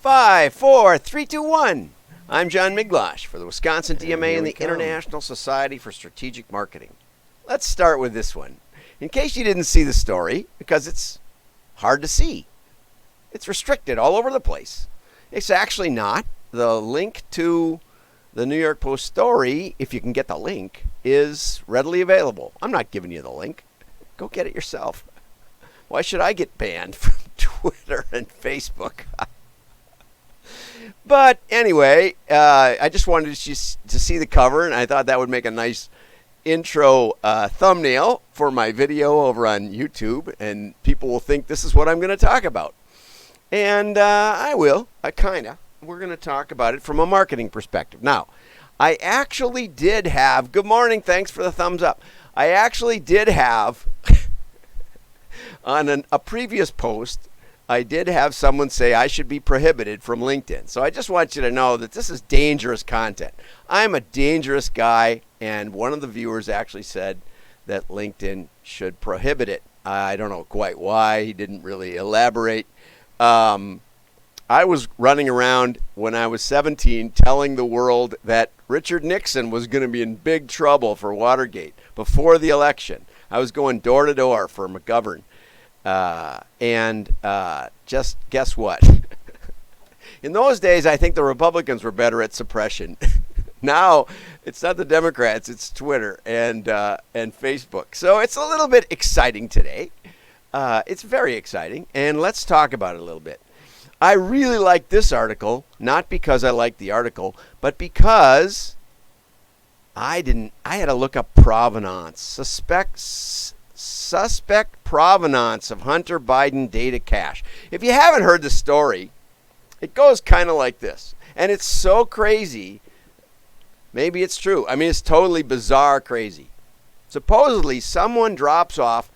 5, 4, 3, 2, 1. I'm John Miglosh for the Wisconsin DMA and the International Society for Strategic Marketing. Let's start with this one. In case you didn't see the story, because it's hard to see, it's restricted all over the place. It's actually not. The link to the New York Post story, if you can get the link, is readily available. I'm not giving you the link. Go get it yourself. Why should I get banned from Twitter and Facebook? But anyway, I just wanted to see the cover, and I thought that would make a nice intro thumbnail for my video over on YouTube, and people will think this is what I'm going to talk about. And I will, We're going to talk about it from a marketing perspective. Now, I actually did have, good morning, thanks for the thumbs up. I actually did have, on a previous post, I did have someone say I should be prohibited from LinkedIn. So I just want you to know that this is dangerous content. I'm a dangerous guy, and one of the viewers actually said that LinkedIn should prohibit it. I don't know quite why. He didn't really elaborate. I was running around when I was 17 telling the world that Richard Nixon was going to be in big trouble for Watergate before the election. I was going door to door for McGovern. Just guess what? In those days, I think the Republicans were better at suppression. Now, it's not the Democrats, it's Twitter and Facebook. So it's a little bit exciting today. It's very exciting, and let's talk about it a little bit. I really like this article, not because I like the article, but because I had to look up provenance. Suspect provenance of Hunter Biden data cache. If you haven't heard the story, it goes kind of like this. And it's so crazy. Maybe it's true. I mean, it's totally bizarre crazy. Supposedly, someone drops off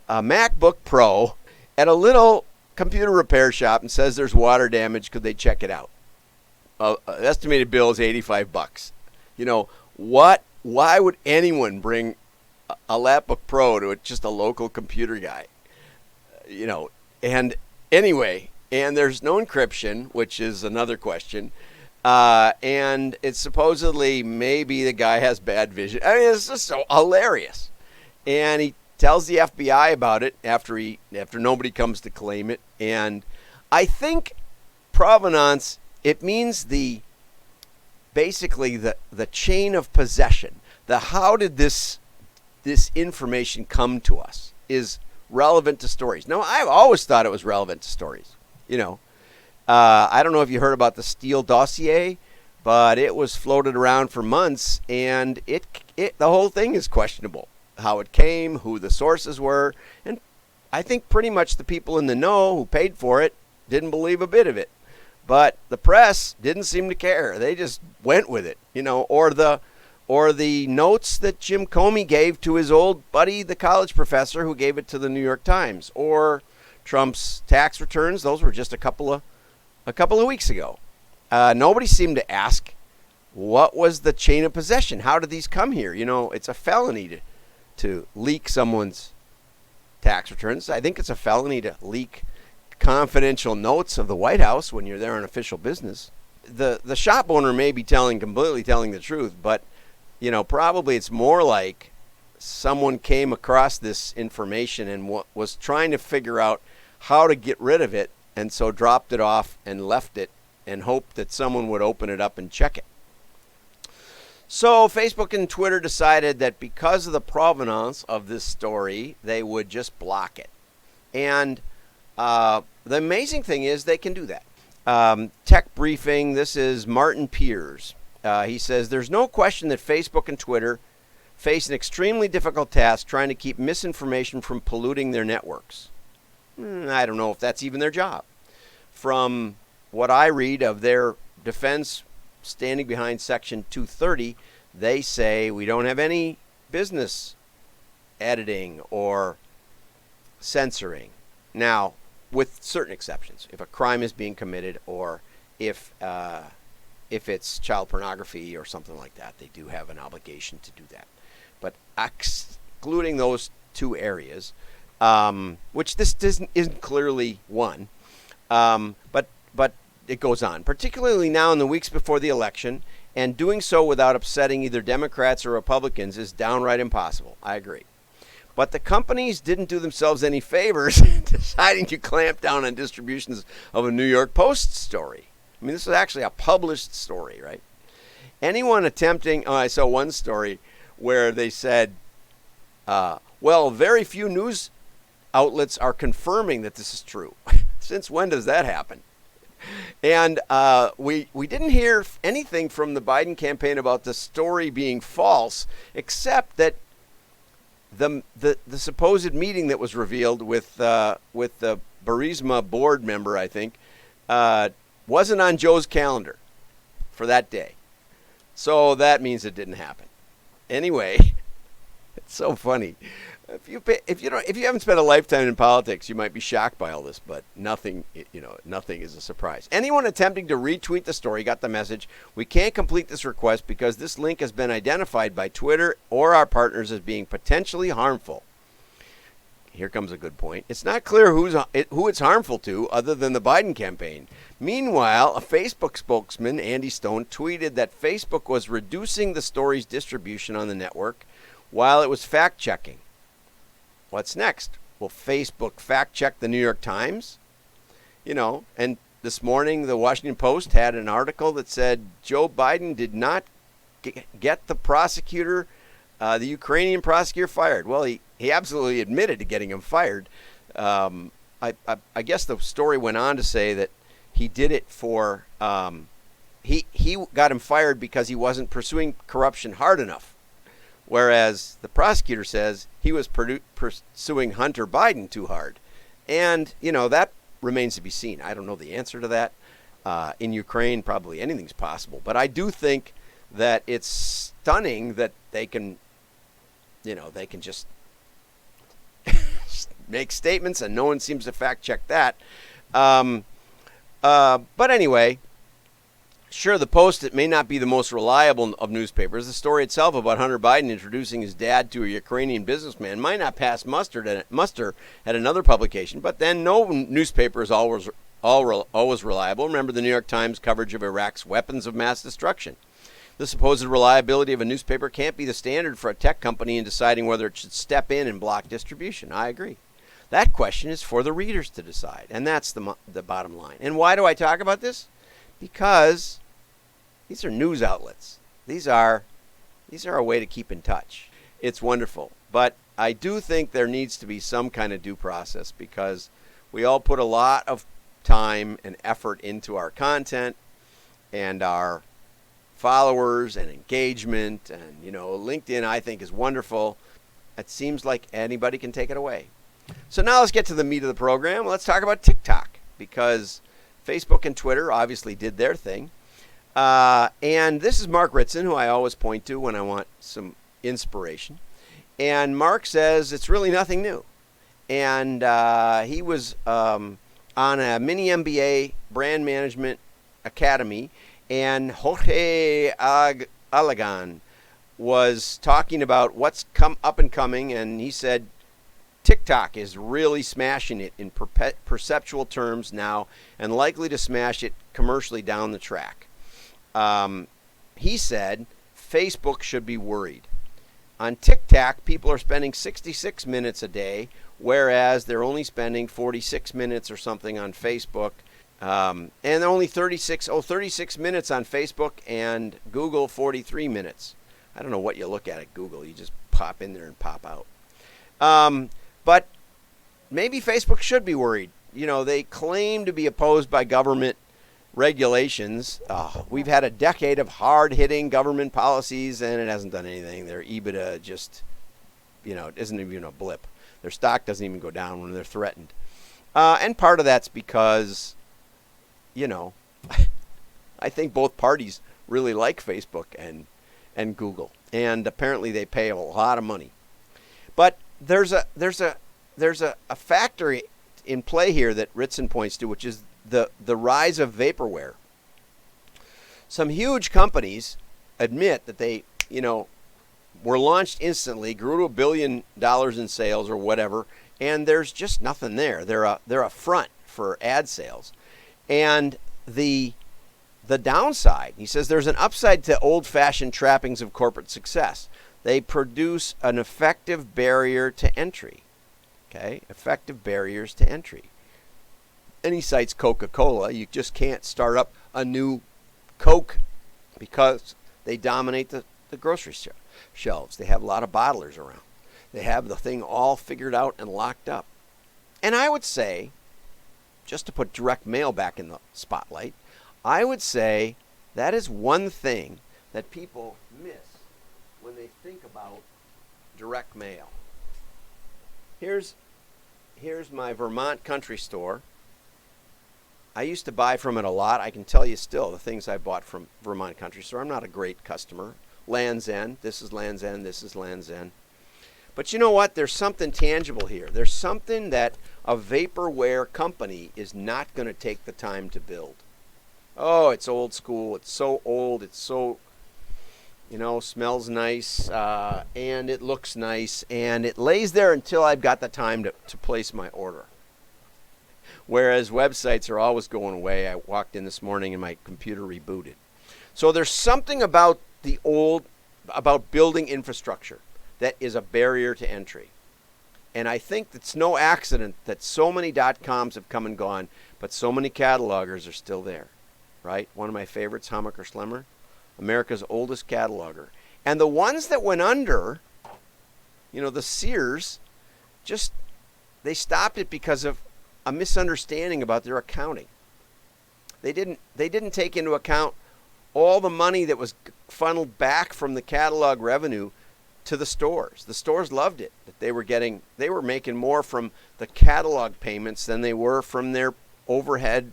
a MacBook Pro at a little computer repair shop and says there's water damage. Could they check it out? Estimated bill is $85. You know, why would anyone bring a MacBook Pro to just a local computer guy? You know, and anyway, and there's no encryption, which is another question. And it's supposedly maybe the guy has bad vision. I mean, it's just so hilarious. And he tells the FBI about it after nobody comes to claim it. And I think provenance, it means basically the chain of possession. How did this information come to us is relevant to stories. Now, I've always thought it was relevant to stories. You know, I don't know if you heard about the Steele dossier, but it was floated around for months, and the whole thing is questionable. How it came, who the sources were, and I think pretty much the people in the know who paid for it didn't believe a bit of it. But the press didn't seem to care. They just went with it, you know, or the notes that Jim Comey gave to his old buddy, the college professor who gave it to the New York Times, or Trump's tax returns. Those were just a couple of weeks ago. Nobody seemed to ask, what was the chain of possession? How did these come here? You know, it's a felony to leak someone's tax returns. I think it's a felony to leak confidential notes of the White House when you're there on official business. The shop owner may be completely telling the truth, but you know, probably it's more like someone came across this information and was trying to figure out how to get rid of it, and so dropped it off and left it and hoped that someone would open it up and check it. So Facebook and Twitter decided that because of the provenance of this story, they would just block it. And the amazing thing is they can do that. Tech Briefing, this is Martin Piers. He says, there's no question that Facebook and Twitter face an extremely difficult task trying to keep misinformation from polluting their networks. I don't know if that's even their job. From what I read of their defense standing behind Section 230, they say we don't have any business editing or censoring. Now, with certain exceptions, if a crime is being committed or if it's child pornography or something like that, they do have an obligation to do that. But excluding those two areas, which this isn't clearly one, but it goes on, particularly now in the weeks before the election, and doing so without upsetting either Democrats or Republicans is downright impossible. I agree. But the companies didn't do themselves any favors deciding to clamp down on distributions of a New York Post story. I mean, this is actually a published story, right? Anyone attempting, I saw one story where they said, well, very few news outlets are confirming that this is true. Since when does that happen? And we didn't hear anything from the Biden campaign about the story being false, except that the supposed meeting that was revealed with the Burisma board member, I think, wasn't on Joe's calendar for that day. So that means it didn't happen. Anyway, it's so funny. If you haven't spent a lifetime in politics, you might be shocked by all this, but nothing is a surprise. Anyone attempting to retweet the story got the message. We can't complete this request because this link has been identified by Twitter or our partners as being potentially harmful. Here comes a good point. It's not clear who it's harmful to other than the Biden campaign. Meanwhile, a Facebook spokesman, Andy Stone, tweeted that Facebook was reducing the story's distribution on the network while it was fact-checking. What's next? Will Facebook fact-check the New York Times? And this morning the Washington Post had an article that said Joe Biden did not get the prosecutor, the Ukrainian prosecutor, fired. Well, he absolutely admitted to getting him fired. I guess the story went on to say that he did it for, he got him fired because he wasn't pursuing corruption hard enough. Whereas the prosecutor says he was pursuing Hunter Biden too hard. And, that remains to be seen. I don't know the answer to that. In Ukraine, probably anything's possible. But I do think that it's stunning that they can just make statements and no one seems to fact check that. But anyway, sure, the Post, it may not be the most reliable of newspapers. The story itself about Hunter Biden introducing his dad to a Ukrainian businessman might not pass muster at another publication, but then no newspaper is always reliable. Remember the New York Times coverage of Iraq's weapons of mass destruction. The supposed reliability of a newspaper can't be the standard for a tech company in deciding whether it should step in and block distribution. I agree. That question is for the readers to decide, and that's the bottom line. And why do I talk about this? Because these are news outlets. These are a way to keep in touch. It's wonderful. But I do think there needs to be some kind of due process because we all put a lot of time and effort into our content and our followers and engagement. And, LinkedIn, I think, is wonderful. It seems like anybody can take it away. So now let's get to the meat of the program. Let's talk about TikTok because Facebook and Twitter obviously did their thing. And this is Mark Ritson, who I always point to when I want some inspiration. And Mark says it's really nothing new. And he was on a mini MBA brand management academy, and Jorge Alagan was talking about what's come up and coming, and he said TikTok is really smashing it in perceptual terms now and likely to smash it commercially down the track. He said Facebook should be worried. On TikTok, people are spending 66 minutes a day, whereas they're only spending 46 minutes or something on Facebook. And only 36 minutes on Facebook, and Google 43 minutes. I don't know what you look at Google. You just pop in there and pop out. But maybe Facebook should be worried. They claim to be opposed by government regulations. We've had a decade of hard-hitting government policies, and it hasn't done anything. Their EBITDA just, isn't even a blip. Their stock doesn't even go down when they're threatened. And part of that's because, I think both parties really like Facebook and Google, and apparently they pay a lot of money. But there's a factor in play here that Ritson points to, which is the rise of vaporware. Some huge companies admit that they, were launched instantly, grew to $1 billion in sales or whatever, and there's just nothing there. They're a front for ad sales. And the downside. He says there's an upside to old-fashioned trappings of corporate success. They produce an effective barrier to entry. Okay, effective barriers to entry. And he cites Coca-Cola. You just can't start up a new Coke because they dominate the grocery shelves. They have a lot of bottlers around. They have the thing all figured out and locked up. And I would say, just to put direct mail back in the spotlight, I would say that is one thing that people miss when they think about direct mail. Here's my Vermont country store. I used to buy from it a lot. I can tell you still the things I bought from Vermont country store. I'm not a great customer. Land's End. This is Land's End. This is Land's End. But you know what? There's something tangible here. There's something that a vaporware company is not going to take the time to build. Oh, it's old school. It's so old. It's so, smells nice, and it looks nice, and it lays there until I've got the time to place my order. Whereas websites are always going away. I walked in this morning and my computer rebooted. So there's something about about building infrastructure that is a barrier to entry. And I think it's no accident that so many .coms have come and gone, but so many catalogers are still there. Right? One of my favorites, Hammacher Schlemmer, America's oldest cataloger. And the ones that went under, the Sears, they stopped it because of a misunderstanding about their accounting. They didn't take into account all the money that was funneled back from the catalog revenue to the stores. The stores loved it, that they were making more from the catalog payments than they were from their overhead,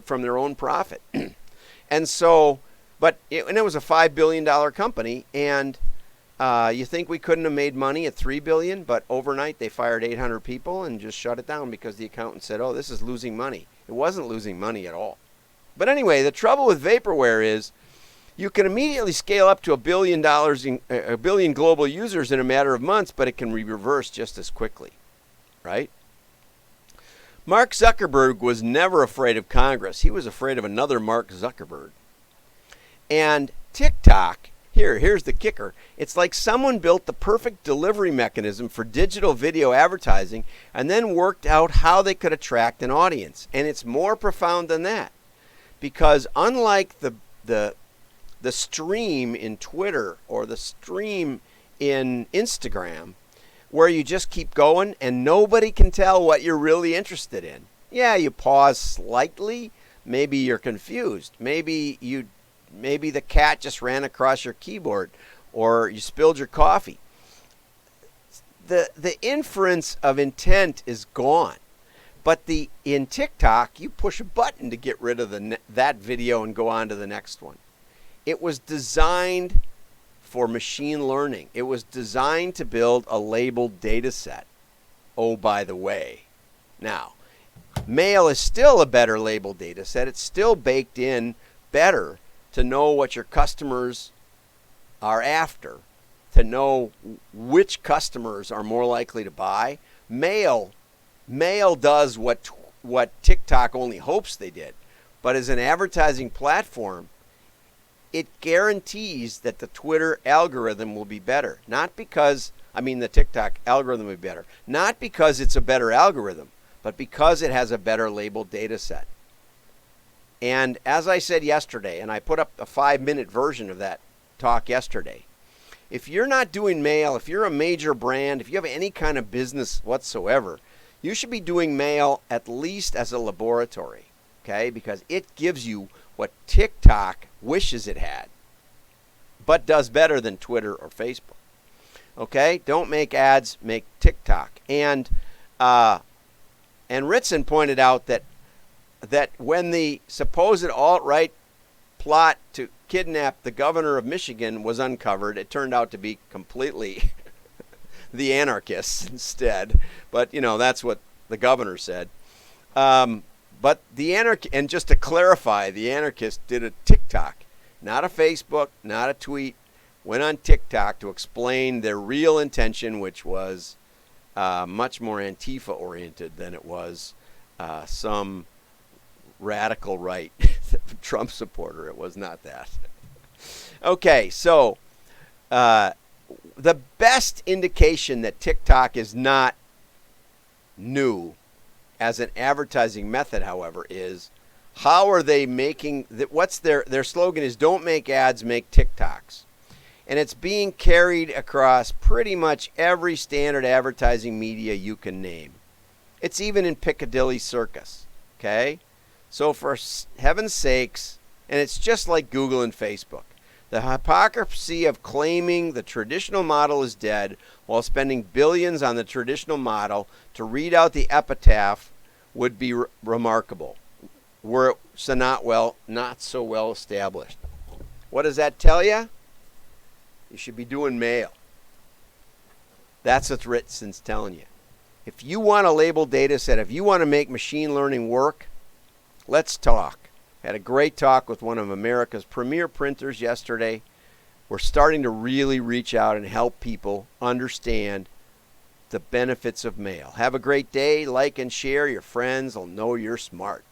from their own profit. And so, and it was a $5 billion company, and you think we couldn't have made money at $3 billion, but overnight they fired 800 people and just shut it down because the accountant said, oh, this is losing money. It wasn't losing money at all. But anyway, the trouble with vaporware is you can immediately scale up to $1 billion a billion global users in a matter of months, but it can be reversed just as quickly, right? Mark Zuckerberg was never afraid of Congress. He was afraid of another Mark Zuckerberg. And TikTok, here's the kicker. It's like someone built the perfect delivery mechanism for digital video advertising and then worked out how they could attract an audience. And it's more profound than that. Because unlike the stream in Twitter or the stream in Instagram, where you just keep going and nobody can tell what you're really interested in. Yeah, you pause slightly. Maybe you're confused. Maybe the cat just ran across your keyboard, or you spilled your coffee. The inference of intent is gone. But in TikTok, you push a button to get rid of that video and go on to the next one. It was designed for machine learning. It was designed to build a labeled data set. Oh, by the way. Now, mail is still a better labeled data set. It's still baked in better to know what your customers are after, to know which customers are more likely to buy. Mail does what TikTok only hopes they did. But as an advertising platform, it guarantees that the Twitter algorithm will be better. The TikTok algorithm will be better. Not because it's a better algorithm, but because it has a better labeled data set. And as I said yesterday, and I put up a 5-minute version of that talk yesterday, if you're not doing mail, if you're a major brand, if you have any kind of business whatsoever, you should be doing mail at least as a laboratory, okay? Because it gives you what TikTok wishes it had, but does better than Twitter or Facebook. Okay? Don't make ads, make TikTok. And Ritson pointed out that when the supposed alt-right plot to kidnap the governor of Michigan was uncovered, it turned out to be completely the anarchists instead. But, that's what the governor said. But and just to clarify, the anarchists did a TikTok, not a Facebook, not a tweet, went on TikTok to explain their real intention, which was much more Antifa-oriented than it was some radical right Trump supporter. It was not that. Okay, so the best indication that TikTok is not new as an advertising method, however, is how are they making that? What's their slogan is don't make ads, make TikToks. And it's being carried across pretty much every standard advertising media you can name. It's even in Piccadilly Circus, okay? So for heaven's sakes, and it's just like Google and Facebook, the hypocrisy of claiming the traditional model is dead while spending billions on the traditional model to read out the epitaph would be remarkable, were it not so well established. What does that tell you? You should be doing mail. That's what Ritson's telling you. If you want a labeled data set, if you want to make machine learning work, let's talk. Had a great talk with one of America's premier printers yesterday. We're starting to really reach out and help people understand the benefits of mail. Have a great day. Like and share. Your friends will know you're smart.